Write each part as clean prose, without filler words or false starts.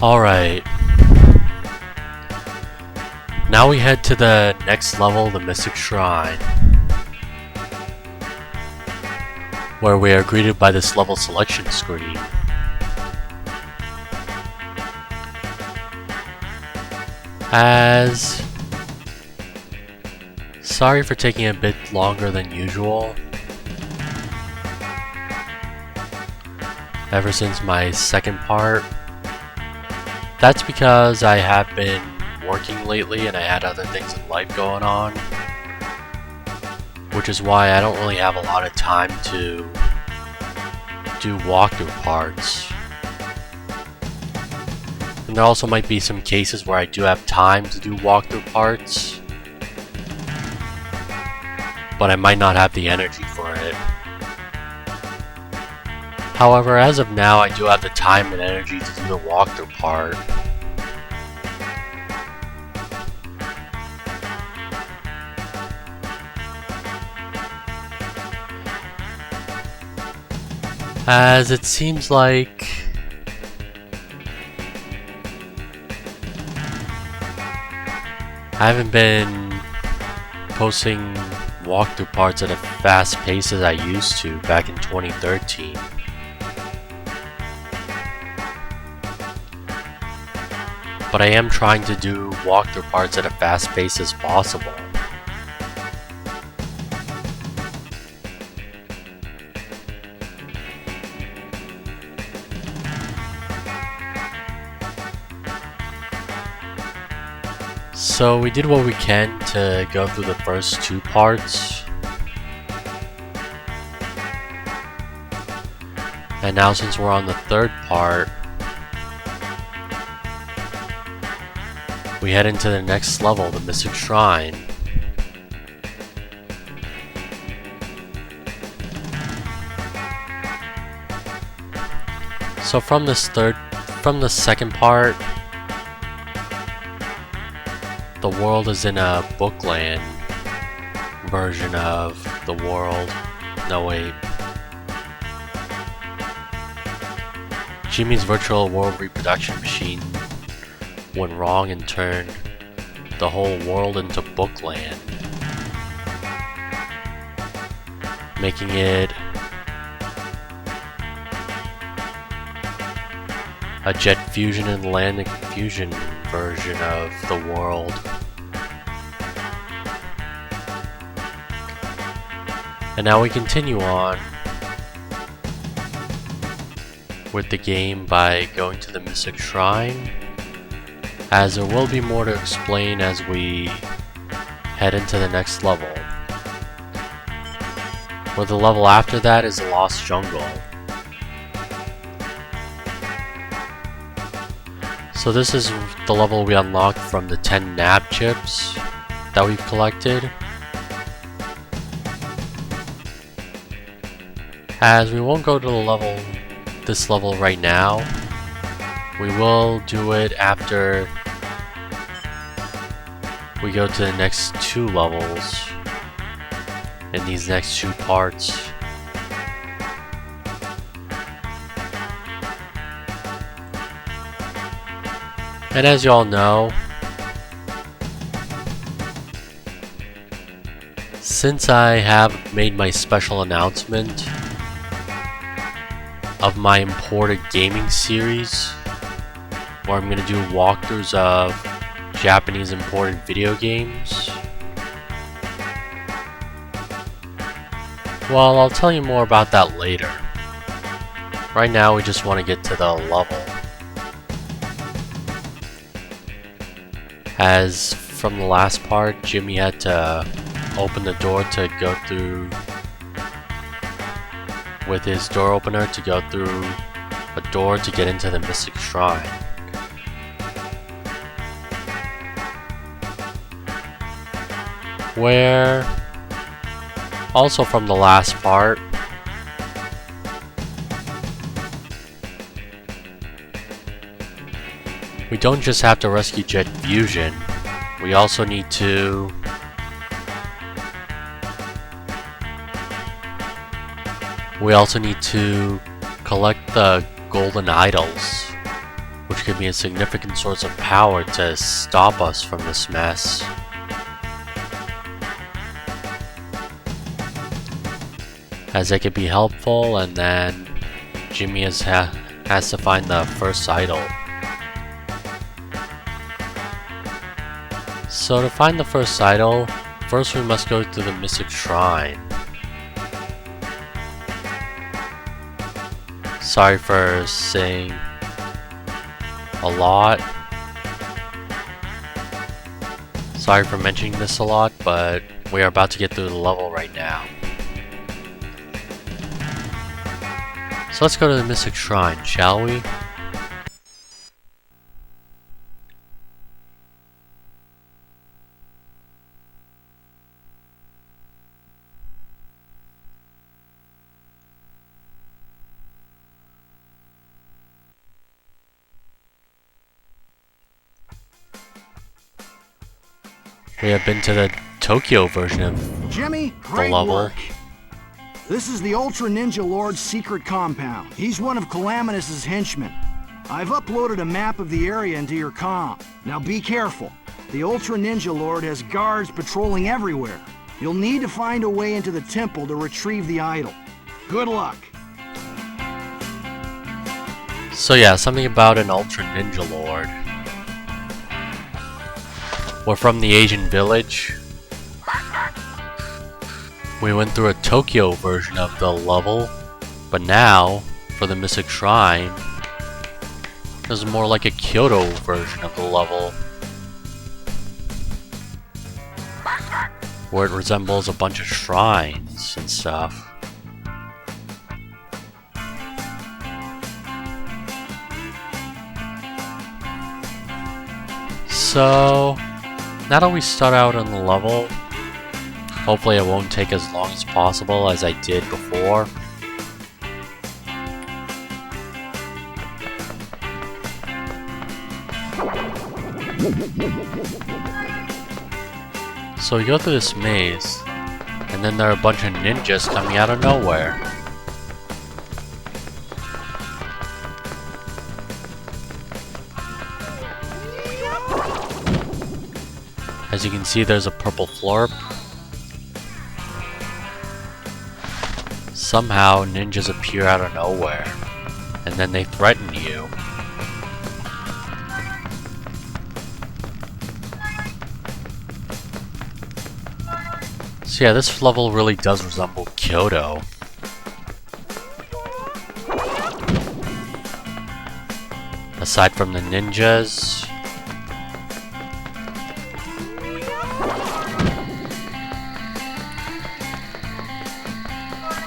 Alright. Now we head to the next level, the Mystic Shrine, where we are greeted by this level selection screen. Sorry for taking a bit longer than usual. Ever since my second part. That's because I have been working lately and I had other things in life going on. Which is why I don't really have a lot of time to do walkthrough parts. And there also might be some cases where I do have time to do walkthrough parts, but I might not have the energy for it. However, as of now, I do have the time and energy to do the walkthrough part. As it seems like I haven't been posting walkthrough parts at a fast pace as I used to back in 2013. But I am trying to do walkthrough parts at a fast pace as possible. So we did what we can to go through the first two parts. And now since we're on the third part, we head into the next level, the Mystic Shrine. So from the second part, the world is in a bookland version of the world. No, wait. Jimmy's virtual world reproduction machine went wrong and turned the whole world into bookland, making it a jet fusion and landing fusion version of the world. And now we continue on with the game by going to the Mystic Shrine, as there will be more to explain as we head into the next level. Where the level after that is the Lost Jungle. So this is the level we unlocked from the 10 nap chips that we've collected. As we won't go to this level right now. We will do it after we go to the next two levels in these next two parts. And as you all know, since I have made my special announcement of my imported gaming series, where I'm going to do walkthroughs of Japanese imported video games, well, I'll tell you more about that later. Right now we just want to get to the level. As from the last part, Jimmy had to open the door to go through with his door opener to go through a door to get into the Mystic Shrine. Where, also from the last part, we don't just have to rescue Jet Fusion, we also need to collect the golden idols, which which could be a significant source of power to stop us from this mess. As it could be helpful, and then Jimmy has to find the first idol. So to find the first idol, first we must go to the Mystic Shrine. Sorry for saying a lot. Sorry for mentioning this a lot, but we are about to get through the level right now. So let's go to the Mystic Shrine, shall we? We have been to the Tokyo version of Jimmy, the level. Work. This is the Ultra Ninja Lord's secret compound. He's one of Calamitous' henchmen. I've uploaded a map of the area into your comm. Now be careful. The Ultra Ninja Lord has guards patrolling everywhere. You'll need to find a way into the temple to retrieve the idol. Good luck. So yeah, something about an Ultra Ninja Lord. We're from the Asian village. We went through a Tokyo version of the level, but now, for the Mystic Shrine, there's more like a Kyoto version of the level, where it resembles a bunch of shrines and stuff. So, now that we start out on the level, hopefully it won't take as long as possible as I did before. So we go through this maze, and then there are a bunch of ninjas coming out of nowhere. As you can see, there's a purple florp. Somehow, ninjas appear out of nowhere, and then they threaten you. So yeah, this level really does resemble Kyoto. Aside from the ninjas,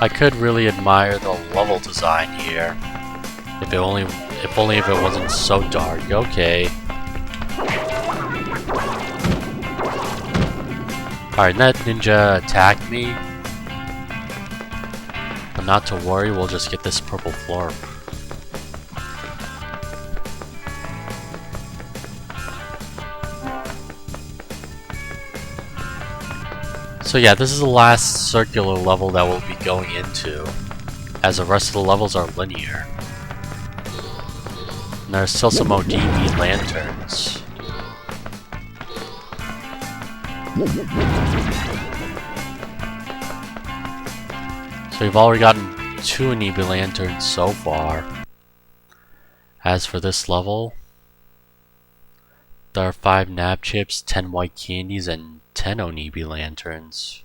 I could really admire the level design here. If only if it wasn't so dark. Okay. Alright, that ninja attacked me. But not to worry, we'll just get this purple florp. So yeah, this is the last circular level that we'll be going into, as the rest of the levels are linear. And there's still some ODB lanterns. So we've already gotten 2 ODB lanterns so far. As for this level, there are 5 nap chips, 10 white candies, and 10 ODB lanterns.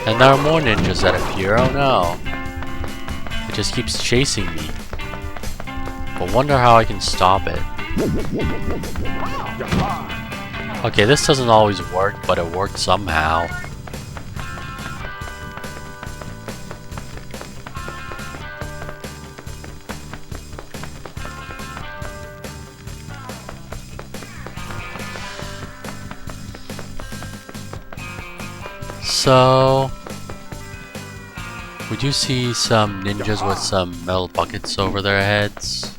And there are more ninjas that appear. Oh no. It just keeps chasing me. But wonder how I can stop it. Okay, this doesn't always work, but it worked somehow. So, we do see some ninjas with some metal buckets over their heads.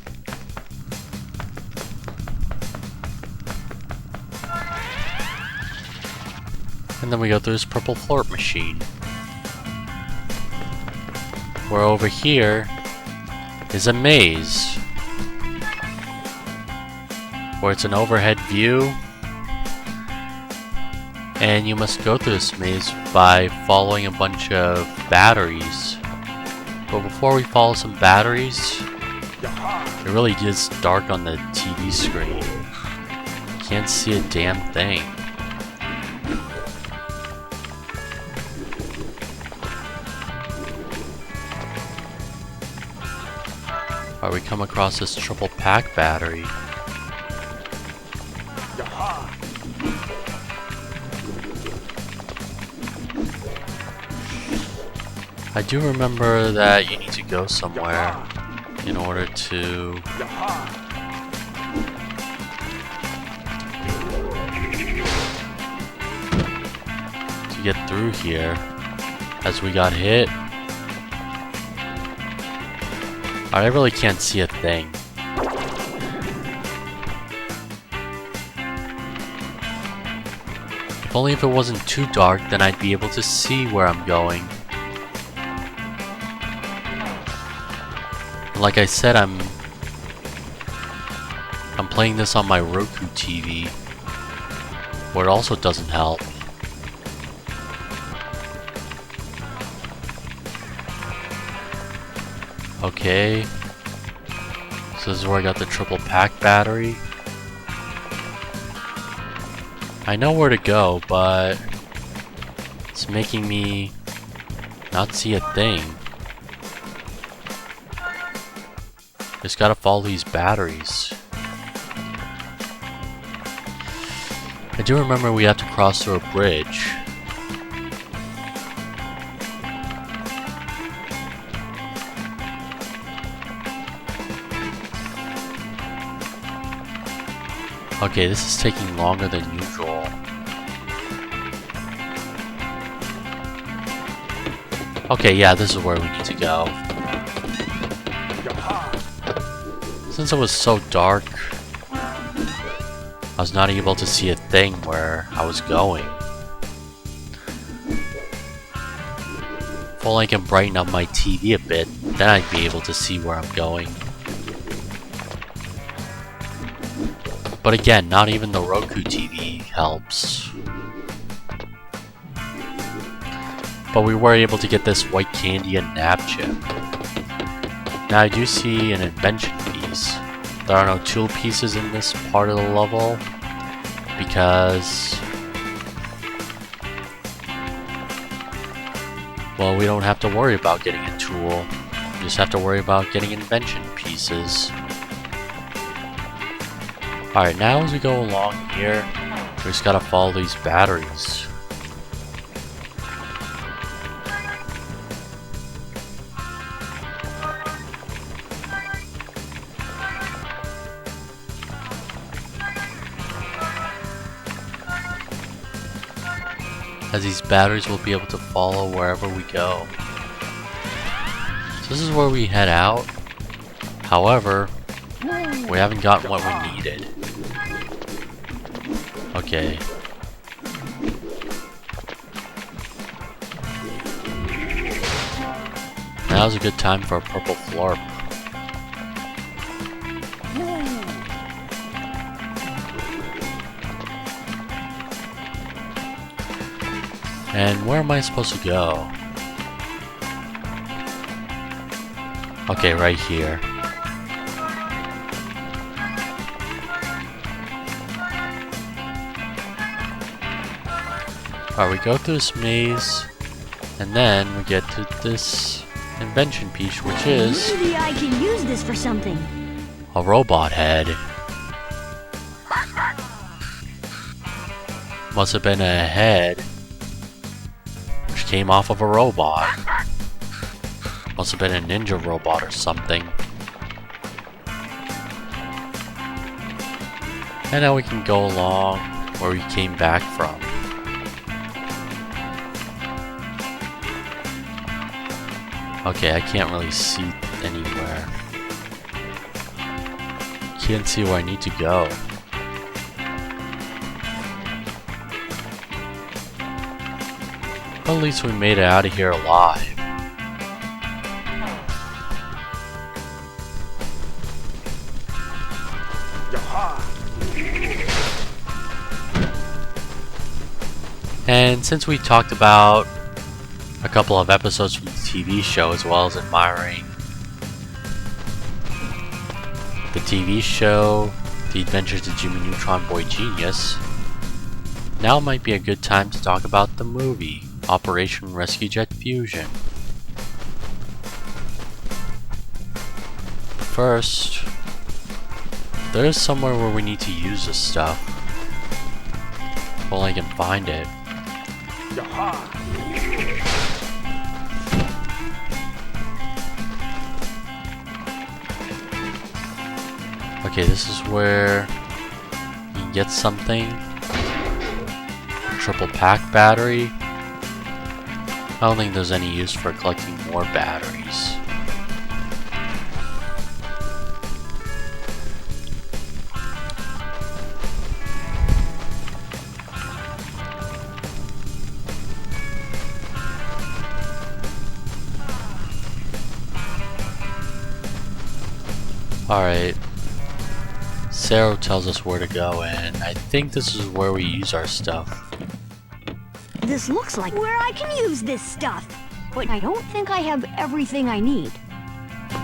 And then we go through this purple floor machine. Where over here is a maze. Where it's an overhead view. And you must go through this maze by following a bunch of batteries. But before we follow some batteries, it really is dark on the TV screen. Can't see a damn thing. Alright, we come across this triple pack battery. I do remember that you need to go somewhere in order to get through here, as we got hit. I really can't see a thing. If only if it wasn't too dark, then I'd be able to see where I'm going. Like I said, I'm playing this on my Roku TV, where it also doesn't help. Okay, so this is where I got the triple pack battery. I know where to go, but it's making me not see a thing. Just gotta follow these batteries. I do remember we have to cross through a bridge. Okay, this is taking longer than usual. Okay, yeah, this is where we need to go. Since it was so dark, I was not able to see a thing where I was going. If only I can brighten up my TV a bit, then I'd be able to see where I'm going. But again, not even the Roku TV helps. But we were able to get this white candy and nap chip. Now I do see an invention piece. There are no tool pieces in this part of the level because, well, we don't have to worry about getting a tool. We just have to worry about getting invention pieces. Alright, now as we go along here, we just gotta follow these batteries. As these batteries will be able to follow wherever we go. So this is where we head out. However, we haven't gotten what we needed. Okay. Now's a good time for a purple florp. And where am I supposed to go? Okay, right here. Alright, we go through this maze, and then we get to this invention piece, which is... Maybe I can use this for something. A robot head. Must have been a head which came off of a robot. Must have been a ninja robot or something. And now we can go along where we came back from. Okay, I can't really see anywhere. Can't see where I need to go. At least we made it out of here alive. And since we talked about a couple of episodes from the TV show as well as admiring the TV show, The Adventures of Jimmy Neutron Boy Genius, now might be a good time to talk about the movie, Operation Rescue Jet Fusion. First, there's somewhere where we need to use this stuff. If only I can find it. Okay, this is where you can get something. Triple pack battery. I don't think there's any use for collecting more batteries. Alright. Sarah tells us where to go, and I think this is where we use our stuff. This looks like where I can use this stuff, but I don't think I have everything I need.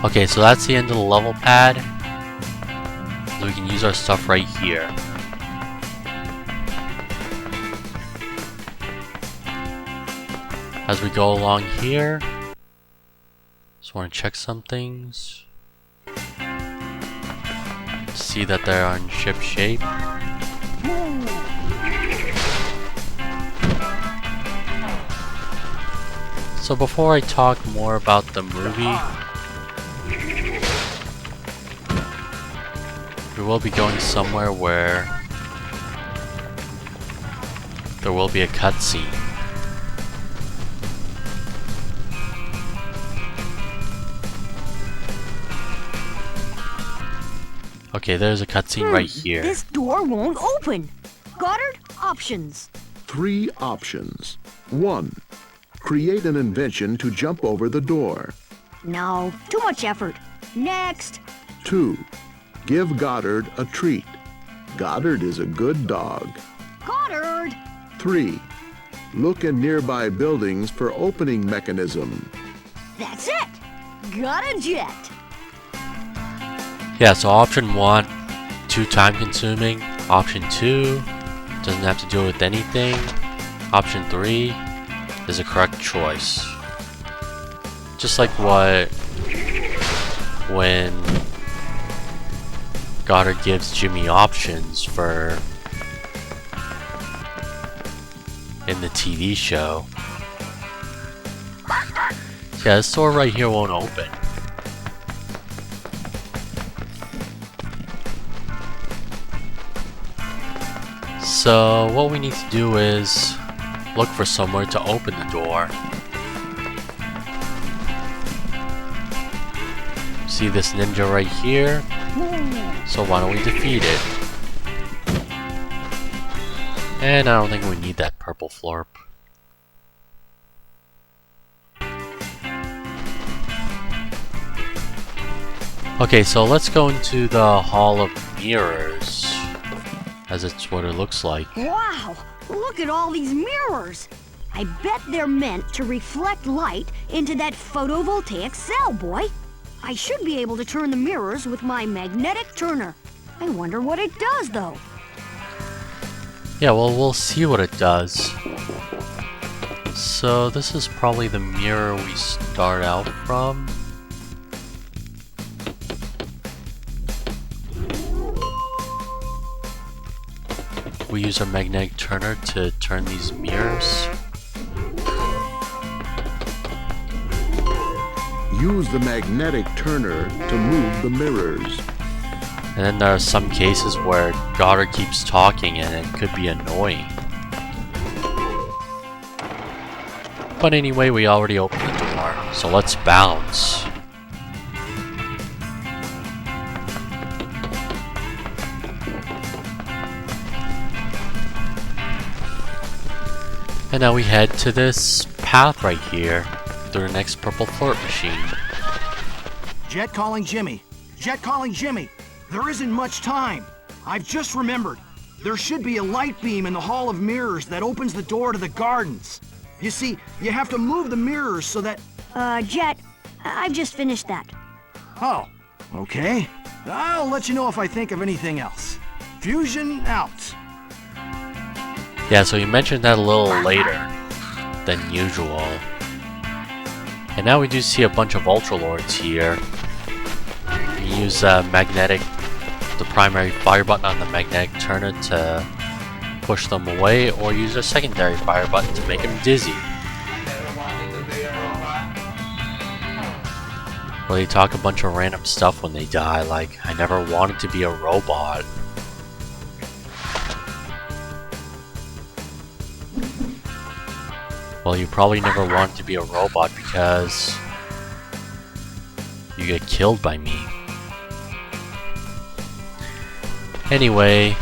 Okay, so that's the end of the level pad. So we can use our stuff right here. As we go along here, just want to check some things. See that they're in ship shape. So before I talk more about the movie, we will be going somewhere where there will be a cutscene. Okay, there's a cutscene right here. This door won't open. Goddard, options. 3 options. 1. Create an invention to jump over the door. No, too much effort. Next. 2. Give Goddard a treat. Goddard is a good dog. Goddard. 3. Look in nearby buildings for opening mechanism. That's it. Got a jet. Yeah, so option 1, too time consuming. Option 2, doesn't have to do with anything. Option 3 is a correct choice. Just like when Goddard gives Jimmy options for in the TV show. Yeah, this door right here won't open. So what we need to do is look for somewhere to open the door. See this ninja right here? So why don't we defeat it? And I don't think we need that purple florp. Okay, so let's go into the Hall of Mirrors, as it's what it looks like. Wow, look at all these mirrors. I bet they're meant to reflect light into that photovoltaic cell, boy. I should be able to turn the mirrors with my magnetic turner. I wonder what it does, though. Yeah, well, we'll see what it does. So this is probably the mirror we start out from. We use our magnetic turner to turn these mirrors. Use the magnetic turner to move the mirrors. And then there are some cases where Goddard keeps talking and it could be annoying. But anyway, we already opened the door, so let's bounce. And now we head to this path right here through the next purple flirt machine. Jet calling Jimmy. Jet calling Jimmy. There isn't much time. I've just remembered. There should be a light beam in the Hall of Mirrors that opens the door to the gardens. You see, you have to move the mirrors so that... Jet, I've just finished that. Oh, okay. I'll let you know if I think of anything else. Fusion out. Yeah, so you mentioned that a little later than usual. And now we do see a bunch of Ultra Lords here. You use the primary fire button on the magnetic turner to push them away, or use a secondary fire button to make them dizzy. Well, they talk a bunch of random stuff when they die, like, I never wanted to be a robot. Well, you probably never wanted to be a robot because you get killed by me. Anyway,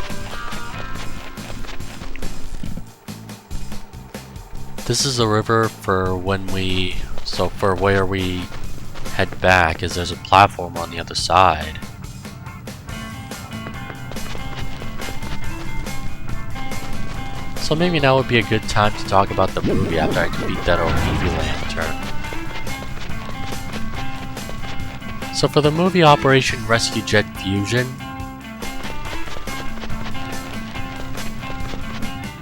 this is the river for when we, so for where we head back, is there's a platform on the other side. So maybe now would be a good time to talk about the movie after I defeat that O'Neill Lantern. So for the movie Operation Rescue Jet Fusion,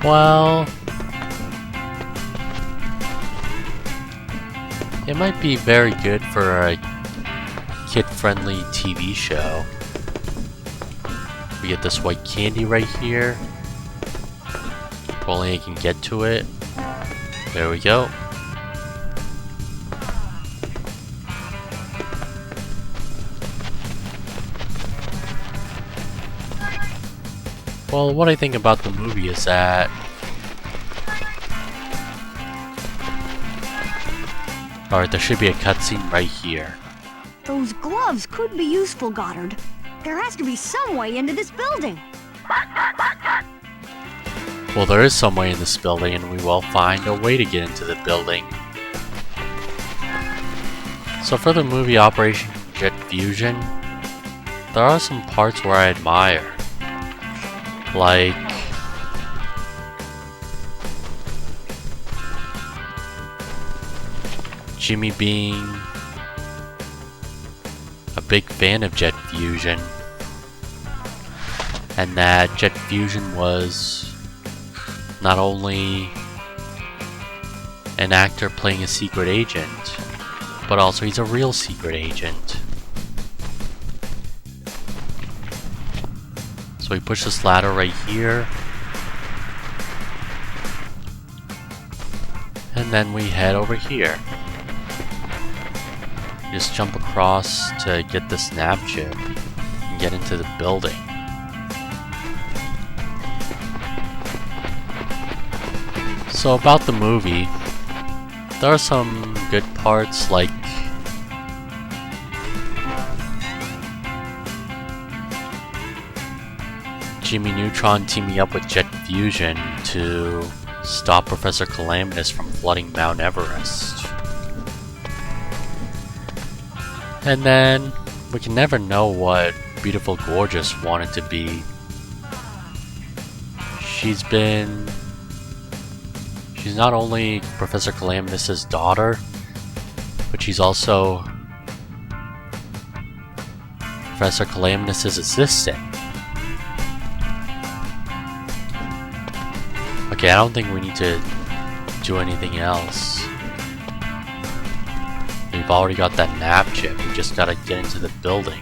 well, it might be very good for a kid-friendly TV show. We get this white candy right here. If only I can get to it. There we go. Well, what I think about the movie is that alright, there should be a cutscene right here. Those gloves could be useful, Goddard. There has to be some way into this building. Well, there is some way in this building, and we will find a way to get into the building. So for the movie Operation Jet Fusion, there are some parts where I admire. Like Jimmy being a big fan of Jet Fusion, and that Jet Fusion was not only an actor playing a secret agent, but also he's a real secret agent. So we push this ladder right here, and then we head over here. Just jump across to get the snap chip and get into the building. So about the movie, there are some good parts, like Jimmy Neutron teaming up with Jet Fusion to stop Professor Calamitous from flooding Mount Everest. And then, we can never know what Beautiful Gorgeous wanted to be. She's not only Professor Calamitous' daughter, but she's also Professor Calamitous' assistant. Okay, I don't think we need to do anything else. We've already got that nav chip, we just gotta get into the building.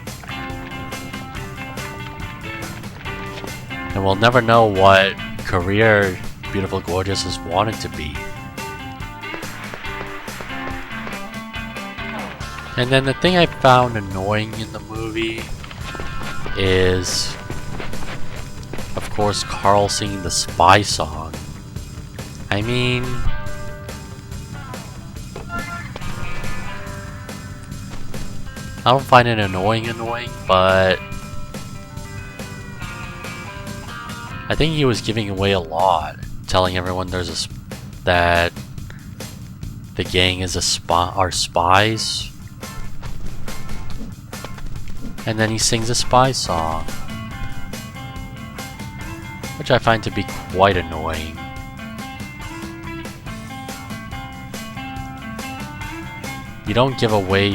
And we'll never know what career Beautiful Gorgeous has wanted to be. And then the thing I found annoying in the movie is, of course, Carl singing the spy song. I mean, I don't find it annoying, but I think he was giving away a lot, telling everyone that the gang is are spies. And then he sings a spy song, which I find to be quite annoying. You don't give away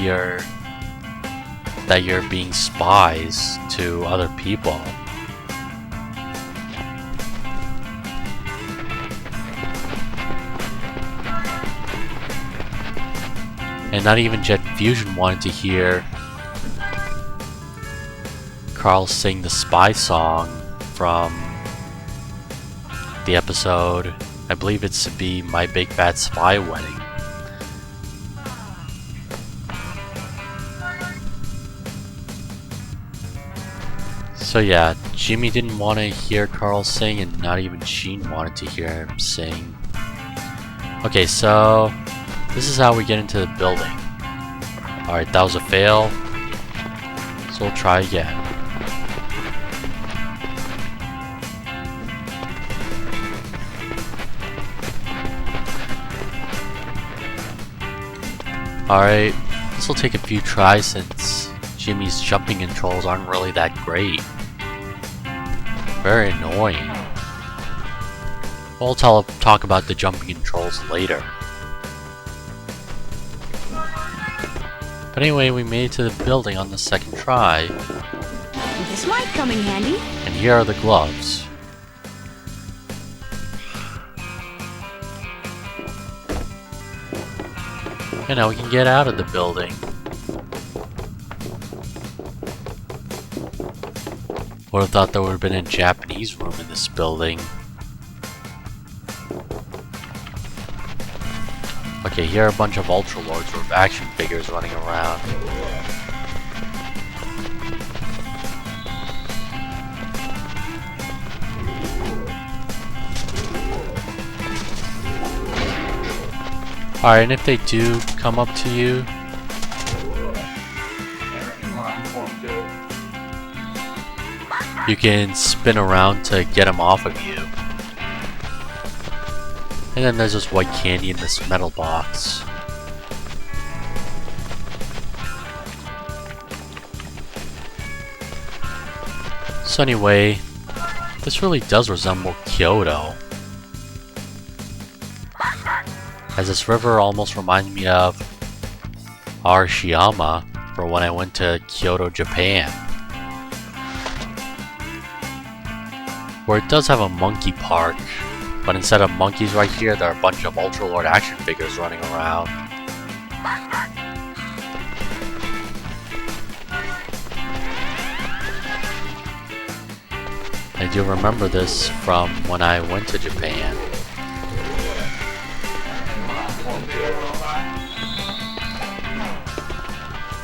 that you're being spies to other people. And not even Jet Fusion wanted to hear Carl sing the spy song from the episode, I believe it's to be My Big Fat Spy Wedding. So yeah, Jimmy didn't want to hear Carl sing, and not even Sheen wanted to hear him sing. Okay, so this is how we get into the building. Alright, that was a fail. So we'll try again. Alright, this will take a few tries since Jimmy's jumping controls aren't really that great. Very annoying. We'll talk about the jumping controls later. But anyway, we made it to the building on the second try. This might come in handy. And here are the gloves. And now we can get out of the building. Would have thought there would have been a Japanese room in this building. Okay, here are a bunch of Ultra Lords with action figures running around. Alright, and if they do come up to you, you can spin around to get them off of you. And then there's this white candy in this metal box. So anyway, this really does resemble Kyoto, as this river almost reminds me of Arashiyama for when I went to Kyoto, Japan, where it does have a monkey park, but instead of monkeys right here, there are a bunch of Ultra Lord action figures running around. I do remember this from when I went to Japan.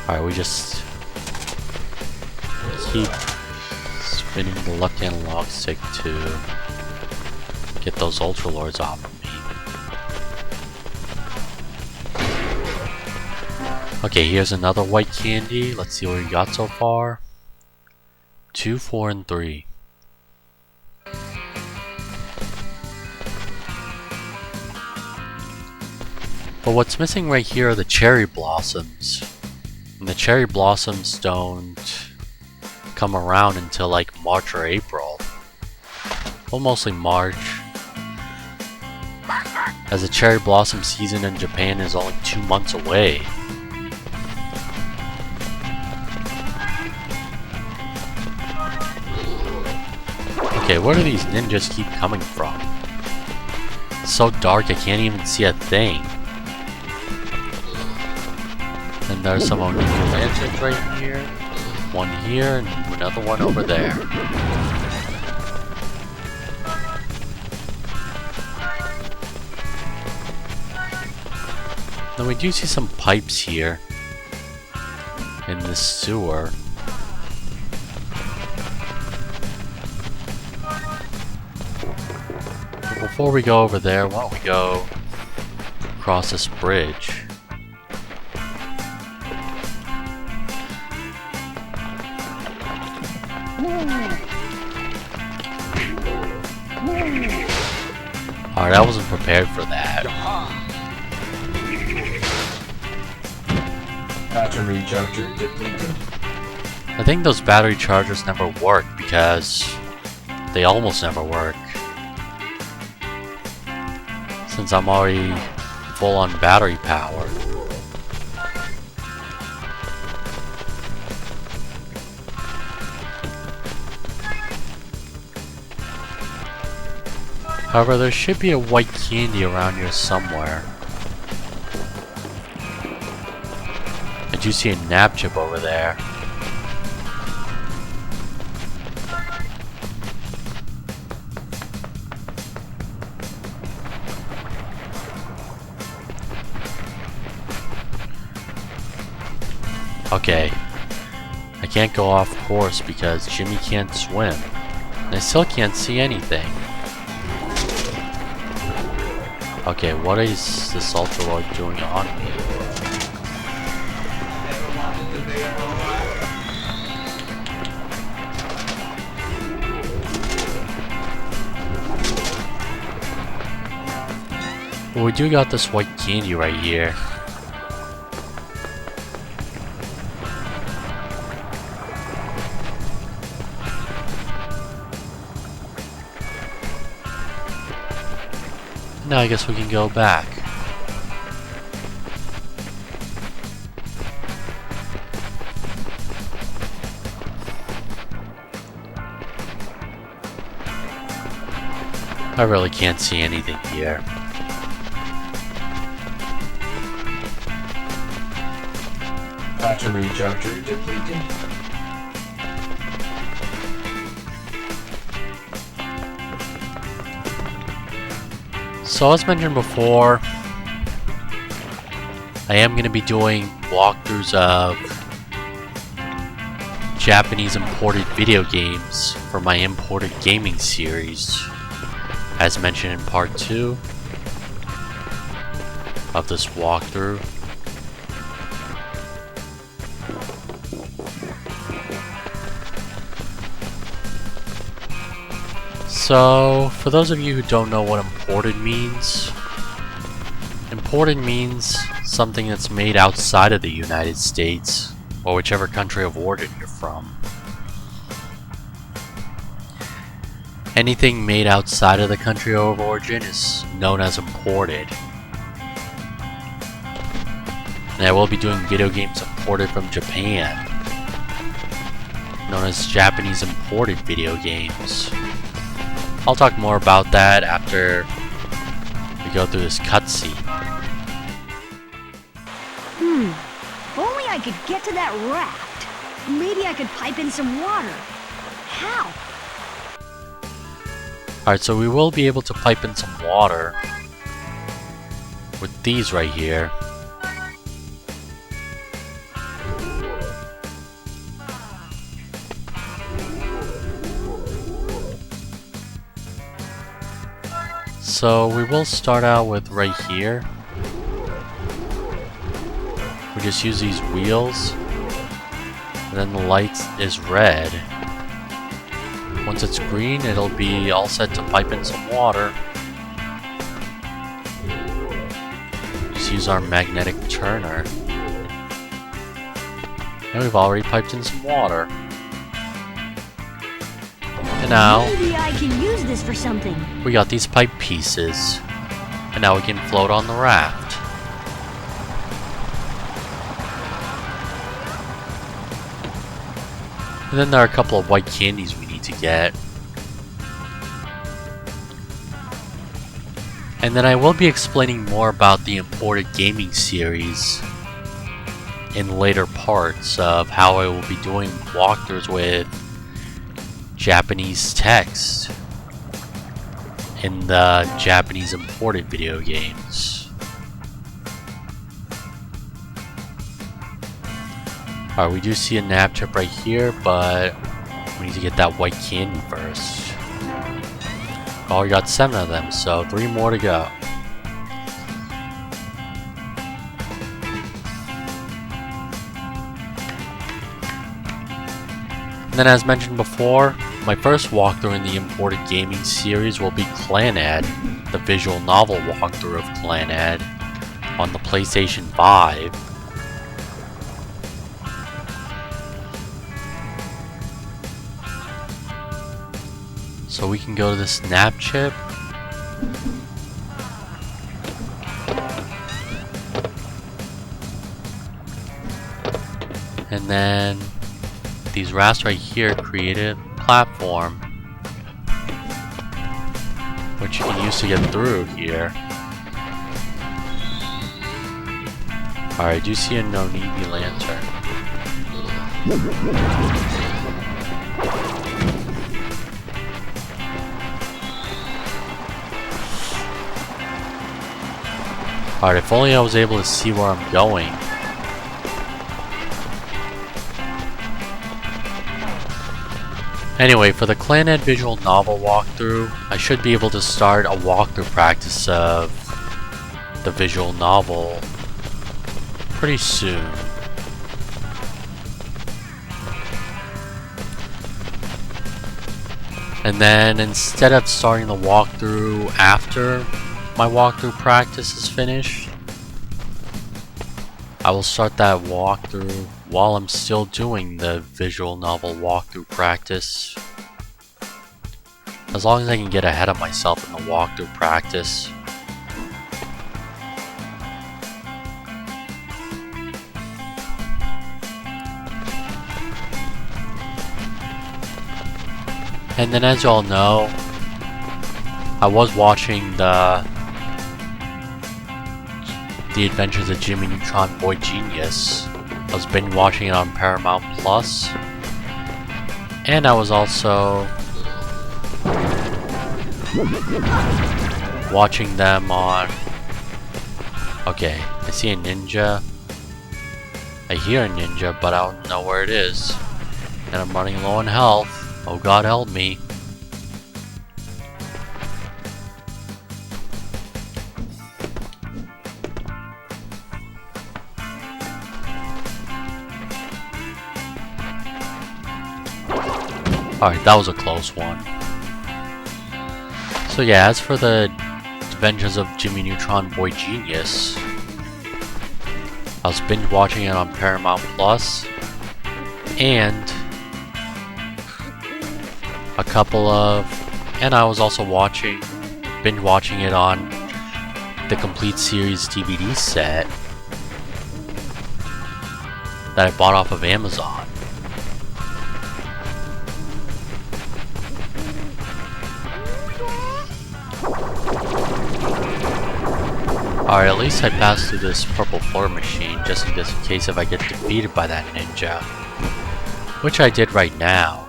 Alright, we just keep spinning the left analog stick to get those Ultra Lords off of me. Okay, here's another white candy. Let's see what we got so far. 2, 4, and 3. But what's missing right here are the cherry blossoms. And the cherry blossoms don't come around until like March or April. Well, mostly March, as the cherry blossom season in Japan is only 2 months away. Okay, where do these ninjas keep coming from? It's so dark I can't even see a thing. And there's some Ninja lanterns right here, one here, and another one over there. Then we do see some pipes here in this sewer. But before we go over there, why don't we go across this bridge? Alright, I wasn't prepared for that. Battery charger depleted. I think those battery chargers never work because they almost never work. Since I'm already full on battery power. However, there should be a white candy around here somewhere. I do see a nap chip over there. Okay, I can't go off course because Jimmy can't swim. And I still can't see anything. Okay, what is this Ultralord doing on me? Well, we do got this white candy right here. Now I guess we can go back. I really can't see anything here. Battery charger depleted. So as mentioned before, I am going to be doing walkthroughs of Japanese imported video games for my imported gaming series, as mentioned in part 2 of this walkthrough. So, for those of you who don't know what imported means something that's made outside of the United States, or whichever country of origin you're from. Anything made outside of the country of origin is known as imported. And I will be doing video games imported from Japan, known as Japanese imported video games. I'll talk more about that after we go through this cutscene. If only I could get to that raft. Maybe I could pipe in some water. How? Alright, so we will be able to pipe in some water with these right here. So we will start out with right here. We just use these wheels, and then the light is red. Once it's green, it'll be all set to pipe in some water. Just use our magnetic turner. And we've already piped in some water. And now, Maybe I can use this for something. we got these pipe pieces. And now we can float on the raft. And then there are a couple of white candies we need to get. And then I will be explaining more about the imported gaming series in later parts of how I will be doing walkthroughs with Japanese text in the Japanese imported video games. Alright, we do see a nap chip right here, but we need to get that white candy first. Oh, we got 7 of them, so 3 more to go. And then as mentioned before, my first walkthrough in the imported gaming series will be Clanad, the visual novel walkthrough of Clanad on the PlayStation 5. So we can go to the snap chip. And then these rafts right here create a platform which you can use to get through here. Alright, I do see a no-needy lantern. Alright, if only I was able to see where I'm going. Anyway, for the Clanad visual novel walkthrough, I should be able to start a walkthrough practice of the visual novel pretty soon. And then instead of starting the walkthrough after my walkthrough practice is finished, I will start that walkthrough while I'm still doing the visual novel walkthrough practice. As long as I can get ahead of myself in the walkthrough practice. And then, as y'all know, I was watching the Adventures of Jimmy Neutron Boy Genius. I was binge watching it on Paramount Plus, and I was also watching them on. Okay, I see a ninja. I hear a ninja, but I don't know where it is, and I'm running low on health. Oh God, help me. Alright, that was a close one. So yeah, as for the Adventures of Jimmy Neutron Boy Genius, I was binge watching it on Paramount Plus, and I was also binge watching it on the complete series DVD set that I bought off of Amazon. Alright, at least I passed through this purple floor machine just in case if I get defeated by that ninja. Which I did right now.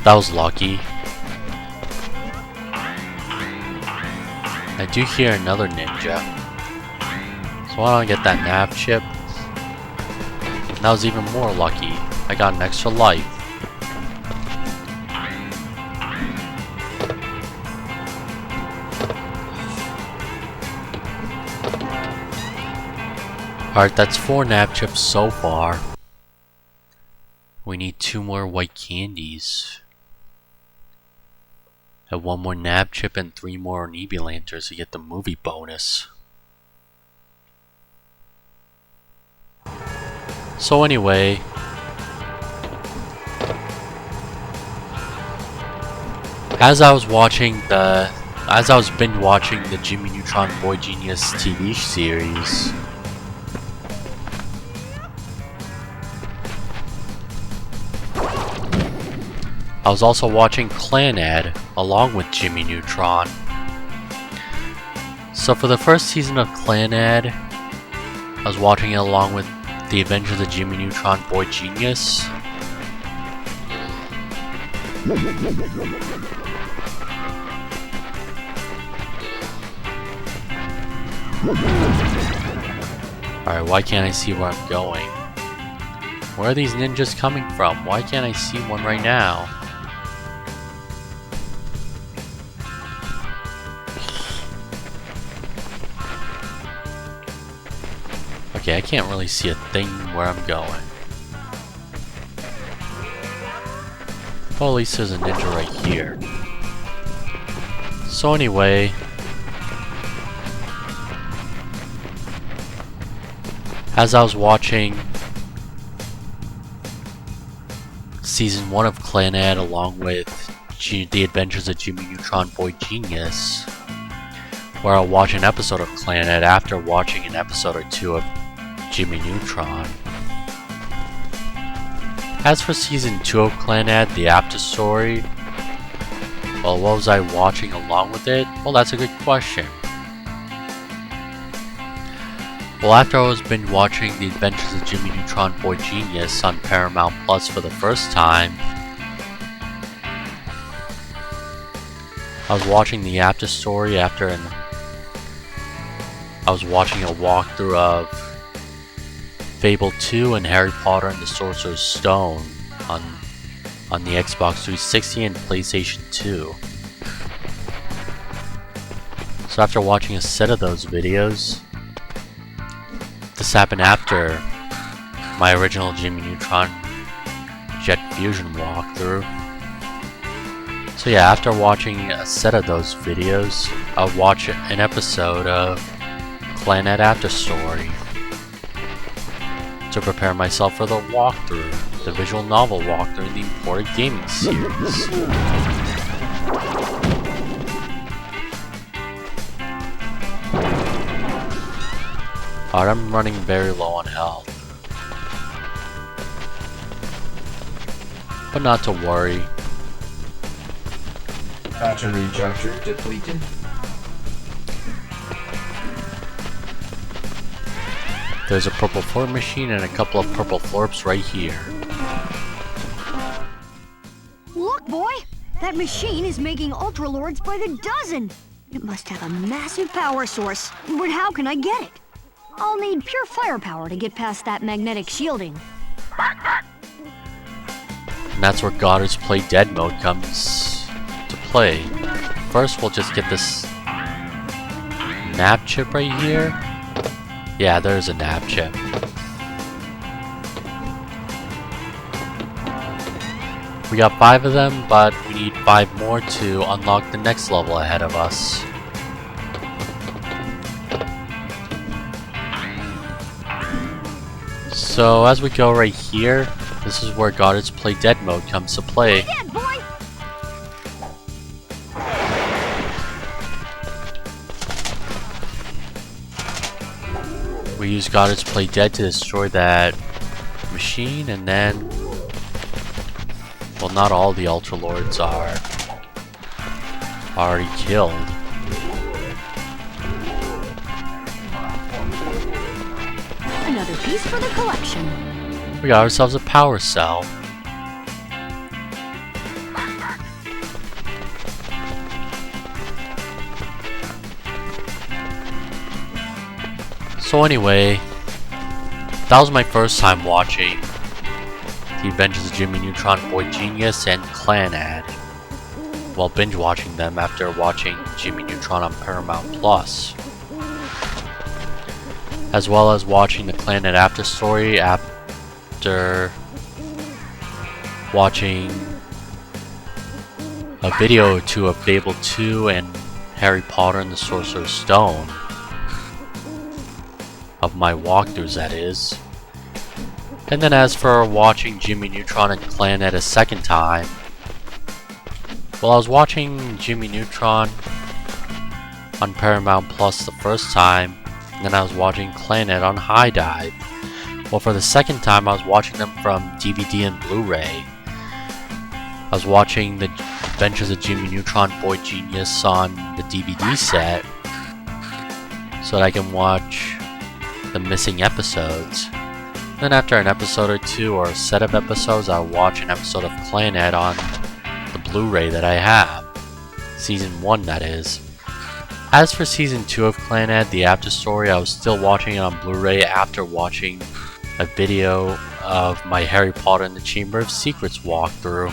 That was lucky. I do hear another ninja. So why don't I get that nav chip? That was even more lucky. I got an extra life. Alright, that's 4 nav chips so far. We need 2 more white candies. And 1 more nav chip and 3 more Nebi lanterns to get the movie bonus. So anyway, as I was binge watching the Jimmy Neutron Boy Genius TV series, I was also watching Clanad along with Jimmy Neutron. So for the first season of Clanad, I was watching it along with The Adventures of Jimmy Neutron Boy Genius. Alright, why can't I see where I'm going? Where are these ninjas coming from? Why can't I see one right now? Okay, I can't really see a thing where I'm going. Well, at least there's a ninja right here. So anyway, as I was watching Season 1 of Clannad along with The Adventures of Jimmy Neutron Boy Genius, where I'll watch an episode of Clannad after watching an episode or two of Jimmy Neutron. As for Season 2 of Clannad, the after story, well, what was I watching along with it? Well, that's a good question. Well, after I was binge watching The Adventures of Jimmy Neutron Boy Genius on Paramount Plus for the first time, I was watching the after story I was watching a walkthrough of Fable 2 and Harry Potter and the Sorcerer's Stone on the Xbox 360 and PlayStation 2. So after watching a set of those videos, this happened after my original Jimmy Neutron Jet Fusion walkthrough. So yeah, after watching a set of those videos, I'll watch an episode of Clannad After Story to prepare myself for the walkthrough, the visual novel walkthrough in the imported gaming series. Alright, I'm running very low on health. But not to worry. Battery charger depleted. There's a purple florp machine and a couple of purple florps right here. Look, boy! That machine is making Ultralords by the dozen! It must have a massive power source, but how can I get it? I'll need pure firepower to get past that magnetic shielding. And that's where Goddard's Play Dead mode comes to play. First, we'll just get this nav chip right here. Yeah, there's a nav chip. We got 5 of them, but we need 5 more to unlock the next level ahead of us. So as we go right here, this is where Goddard's Play Dead mode comes to play. Play dead, boy! We use Goddard's Play Dead to destroy that machine, and then, well, not all the Ultralords are already killed. Another piece for the collection. We got ourselves a power cell. So anyway, that was my first time watching The Adventures of Jimmy Neutron Boy Genius and Clannad, while binge watching them after watching Jimmy Neutron on Paramount Plus, as well as watching the Clannad After Story after watching a video or two of Fable 2 and Harry Potter and the Sorcerer's Stone. Of my walkthroughs, that is. And then as for watching Jimmy Neutron and Clannad a second time, well, I was watching Jimmy Neutron on Paramount Plus the first time, and then I was watching Clannad on High Dive. Well, for the second time, I was watching them from DVD and Blu-ray. I was watching The Adventures of Jimmy Neutron Boy Genius on the DVD set, so that I can watch the missing episodes. Then after an episode or two or a set of episodes, I'll watch an episode of Clannad on the Blu-ray that I have. Season 1, that is. As for Season 2 of Clannad, the after story, I was still watching it on Blu-ray after watching a video of my Harry Potter and the Chamber of Secrets walkthrough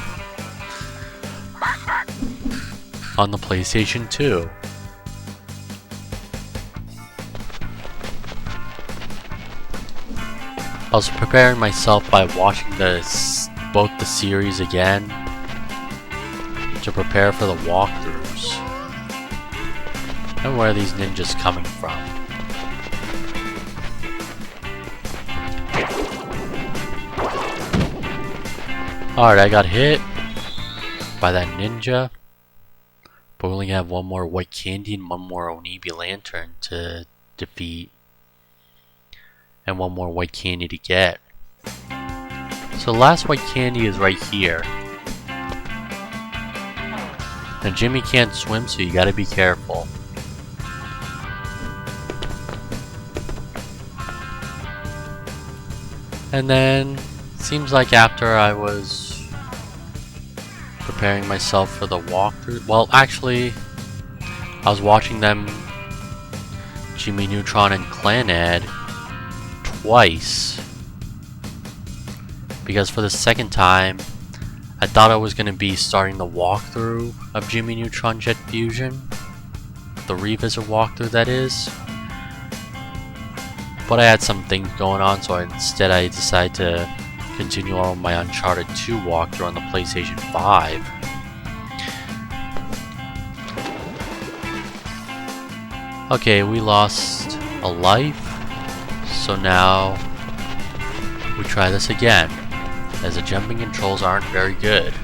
on the PlayStation 2. I was preparing myself by watching both the series again to prepare for the walkthroughs. And where are these ninjas coming from? Alright, I got hit by that ninja. But we only have one more white candy and one more Onibi lantern to defeat. And one more white candy to get. So the last white candy is right here. Now Jimmy can't swim, so you gotta be careful. And then, seems like after I was preparing myself for the walkthrough, well actually, I was watching them, Jimmy Neutron and Clanad, twice. Because for the second time, I thought I was going to be starting the walkthrough of Jimmy Neutron Jet Fusion. The revisit walkthrough, that is. But I had some things going on, so instead I decided to continue on my Uncharted 2 walkthrough on the PlayStation 5. Okay, we lost a life, so now we try this again, as the jumping controls aren't very good.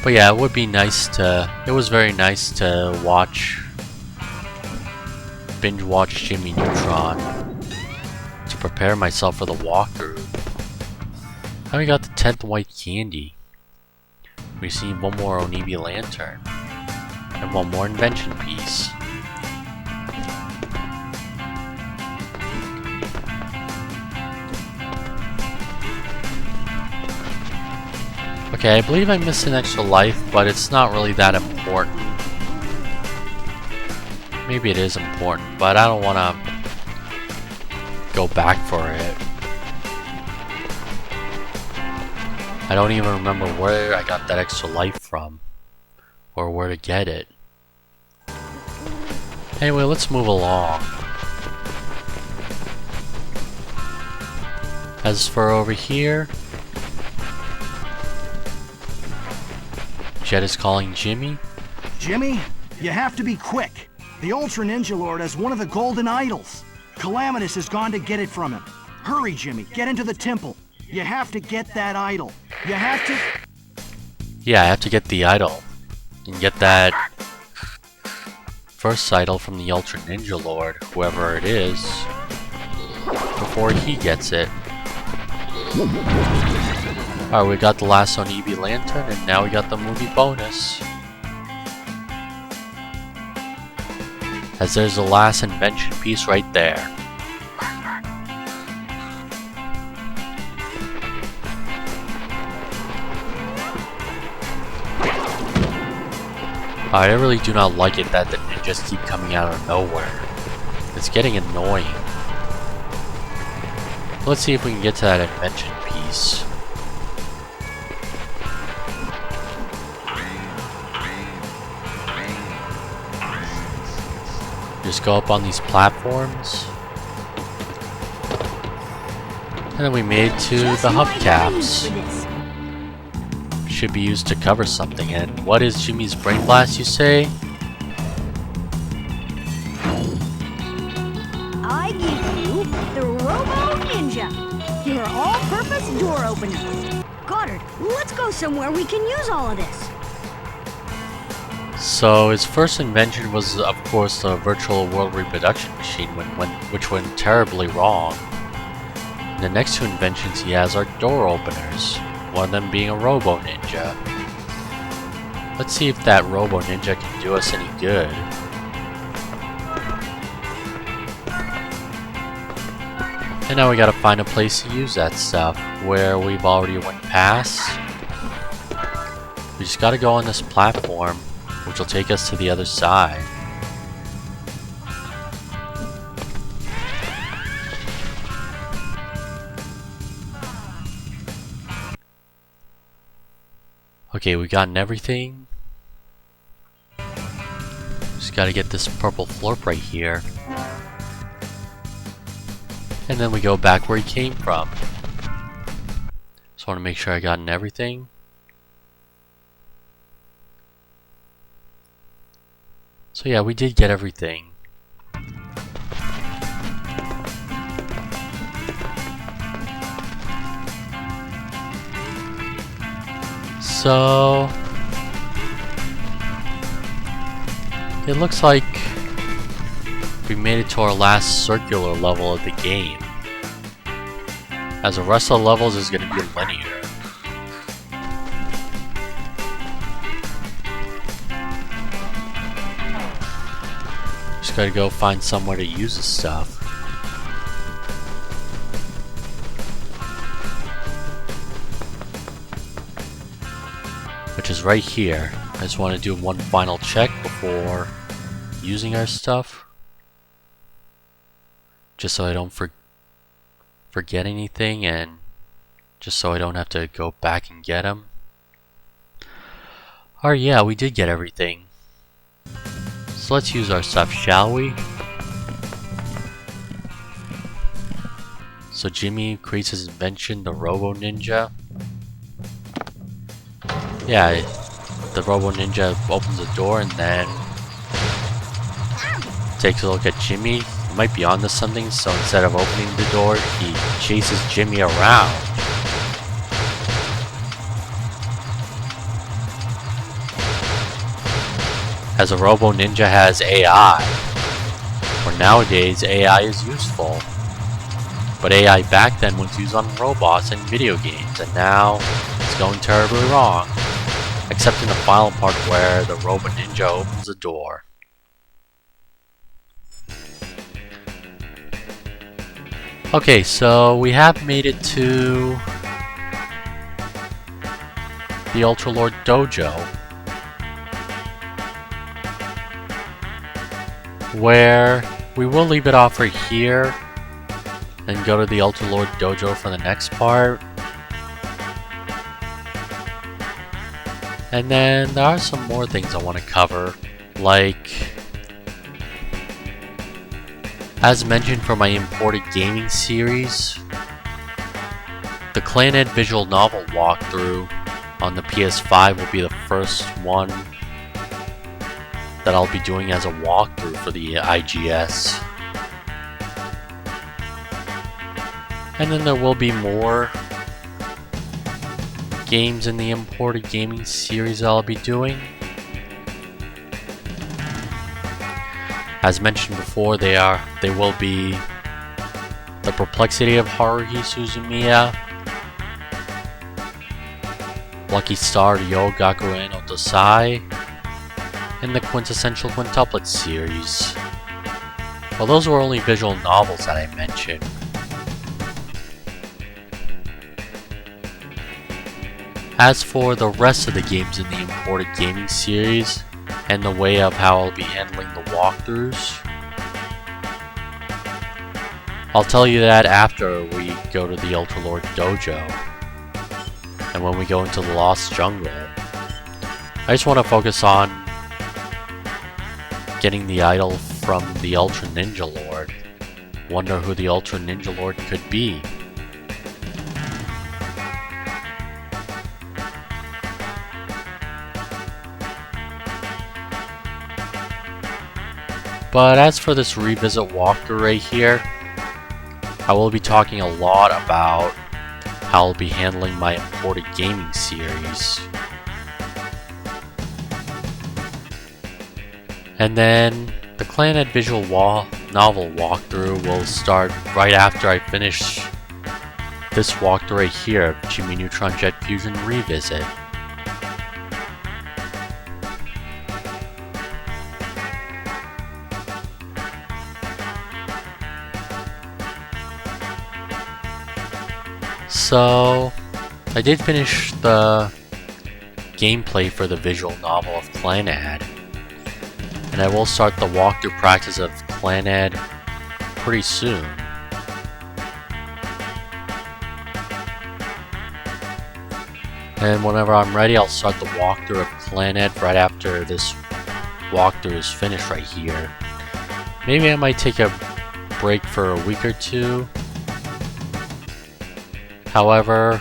But yeah, it would be nice to, it was very nice to binge watch Jimmy Neutron to prepare myself for the walkthrough. And we got the 10th white candy. We received one more Onibi lantern and one more invention piece. Okay, I believe I missed an extra life, but it's not really that important. Maybe it is important, but I don't want to go back for it. I don't even remember where I got that extra life from, or where to get it. Anyway, let's move along. As for over here, Jet is calling Jimmy. Jimmy, you have to be quick. The Ultra Ninja Lord has one of the golden idols. Calamitous has gone to get it from him. Hurry, Jimmy, get into the temple. You have to get that idol. You have to... Yeah, I have to get the idol. And get that first idol from the Ultra Ninja Lord, whoever it is, before he gets it. Alright, we got the last Onibi lantern, and now we got the movie bonus. As there's the last invention piece right there. I really do not like it that the ninjas keep coming out of nowhere. It's getting annoying. Let's see if we can get to that invention piece. Just go up on these platforms. And then we made it to the hubcaps. Should be used to cover something. And what is Jimmy's brain blast, you say? I give you the Robo Ninja, your all-purpose door opener. Goddard, let's go somewhere we can use all of this. So his first invention was, of course, the virtual world reproduction machine, which went terribly wrong. And the next two inventions he has are door openers, one of them being a Robo Ninja. Let's see if that Robo Ninja can do us any good. And now we gotta find a place to use that stuff, where we've already went past. We just gotta go on this platform, which will take us to the other side. Okay, we've gotten everything. Just gotta get this purple florp right here. And then we go back where he came from. Just want to make sure I gotten everything. So yeah, we did get everything. So it looks like we made it to our last circular level of the game, as the rest of the levels is going to be linear. Just gotta go find somewhere to use this stuff. Which is right here. I just want to do one final check before using our stuff. Just so I don't forget anything, and just so I don't have to go back and get them. Alright, yeah, we did get everything. So let's use our stuff, shall we? So Jimmy creates his invention, the Robo Ninja. Yeah, the Robo Ninja opens the door and then takes a look at Jimmy. He might be onto something, so instead of opening the door, he chases Jimmy around. As a Robo Ninja has AI, where nowadays AI is useful. But AI back then was used on robots and video games, and now it's going terribly wrong. Except in the final part where the Robo Ninja opens the door. Okay, so we have made it to the Ultra Lord Dojo, where we will leave it off right here and go to the Ultra Lord Dojo for the next part. And then there are some more things I want to cover, like, as mentioned for my imported gaming series, the Clanhead visual novel walkthrough on the PS5 will be the first one that I'll be doing as a walkthrough for the IGS. And then there will be more games in the imported gaming series I'll be doing. As mentioned before, they will be The Perplexity of Haruhi Suzumiya, Lucky Star Ryo Gakuen Otosai, and the Quintessential Quintuplet series. Well, those were only visual novels that I mentioned. As for the rest of the games in the imported gaming series, and the way of how I'll be handling the walkthroughs, I'll tell you that after we go to the Ultra Lord Dojo, and when we go into the Lost Jungle. I just want to focus on getting the idol from the Ultra Ninja Lord. Wonder who the Ultra Ninja Lord could be. But as for this revisit walkthrough right here, I will be talking a lot about how I'll be handling my imported gaming series. And then the Clanhead visual novel walkthrough will start right after I finish this walkthrough right here of Jimmy Neutron Jet Fusion Revisit. So, I did finish the gameplay for the visual novel of Clanhead, and I will start the walkthrough practice of Clanhead pretty soon. And whenever I'm ready, I'll start the walkthrough of Clanhead right after this walkthrough is finished right here. Maybe I might take a break for a week or two However,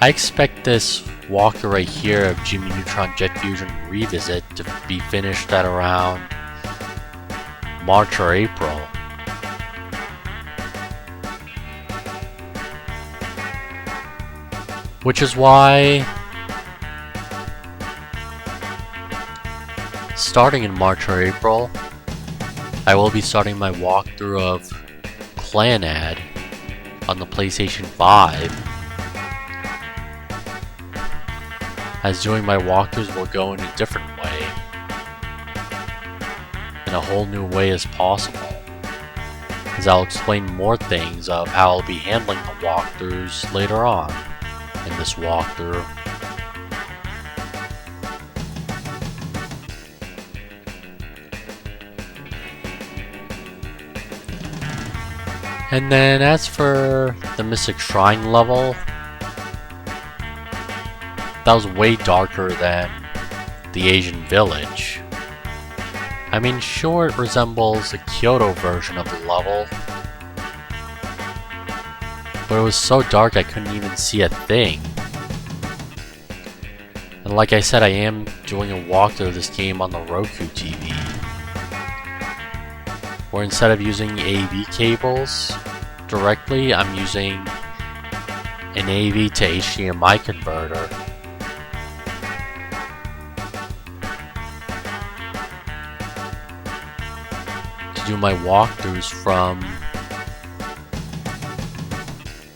I expect this walkthrough right here of Jimmy Neutron Jet Fusion Revisit to be finished at around March or April. Which is why, starting in March or April, I will be starting my walkthrough of Clanad on the PlayStation 5. As doing my walkthroughs will go in a different way, in a whole new way as possible, as I'll explain more things of how I'll be handling the walkthroughs later on in this walkthrough. And then as for the Mystic Shrine level, that was way darker than the Asian village. I mean, sure, it resembles the Kyoto version of the level, but it was so dark I couldn't even see a thing. And like I said, I am doing a walkthrough of this game on the Roku TV, where instead of using AV cables directly, I'm using an AV to HDMI converter. To do my walkthroughs from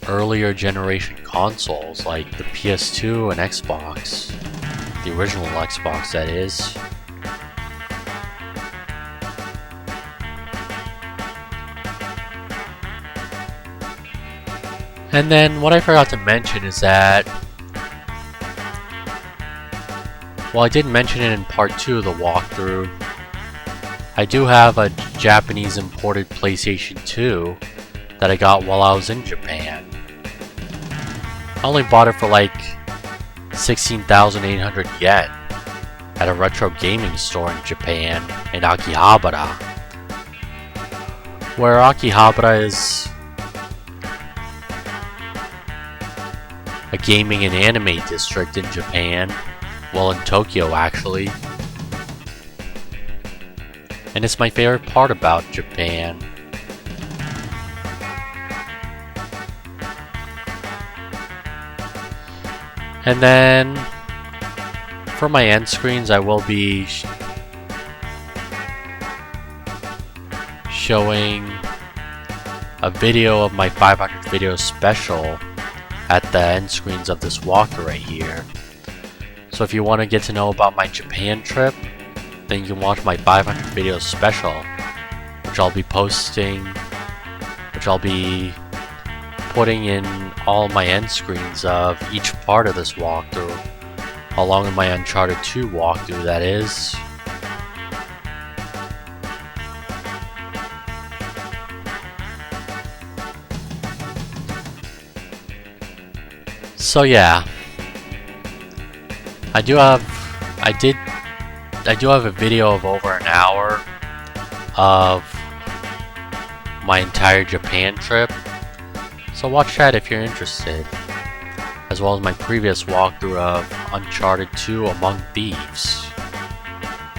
earlier generation consoles like the PS2 and Xbox, the original Xbox that is. And then what I forgot to mention is that, well, I did mention it in part 2 of the walkthrough, I do have a Japanese imported PlayStation 2 that I got while I was in Japan. I only bought it for like 16,800 yen at a retro gaming store in Japan in Akihabara, where Akihabara is a gaming and anime district in Japan, well, in Tokyo actually. And it's my favorite part about Japan. And then for my end screens, I will be showing a video of my 500 video special at the end screens of this walkthrough right here. So if you want to get to know about my Japan trip, then you can watch my 500 video special, which I'll be posting, which I'll be putting in all my end screens of each part of this walkthrough, along with my Uncharted 2 walkthrough, that is. So yeah, I do have a video of over an hour of my entire Japan trip, so watch that if you're interested, as well as my previous walkthrough of Uncharted 2 Among Thieves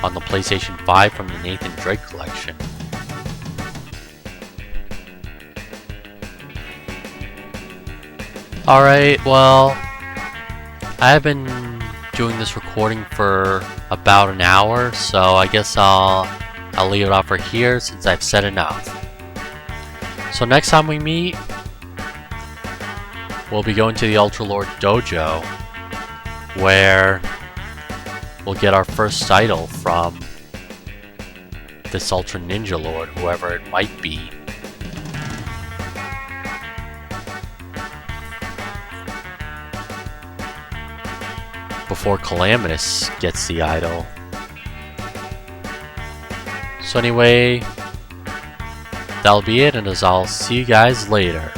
on the PlayStation 5 from the Nathan Drake collection. Alright, well, I have been doing this recording for about an hour, so I guess I'll leave it off for here since I've said enough. So next time we meet, we'll be going to the Ultra Lord Dojo, where we'll get our first idol from this Ultra Ninja Lord, whoever it might be. Before Calamitous gets the idol. So anyway, that'll be it, and as I'll see you guys later.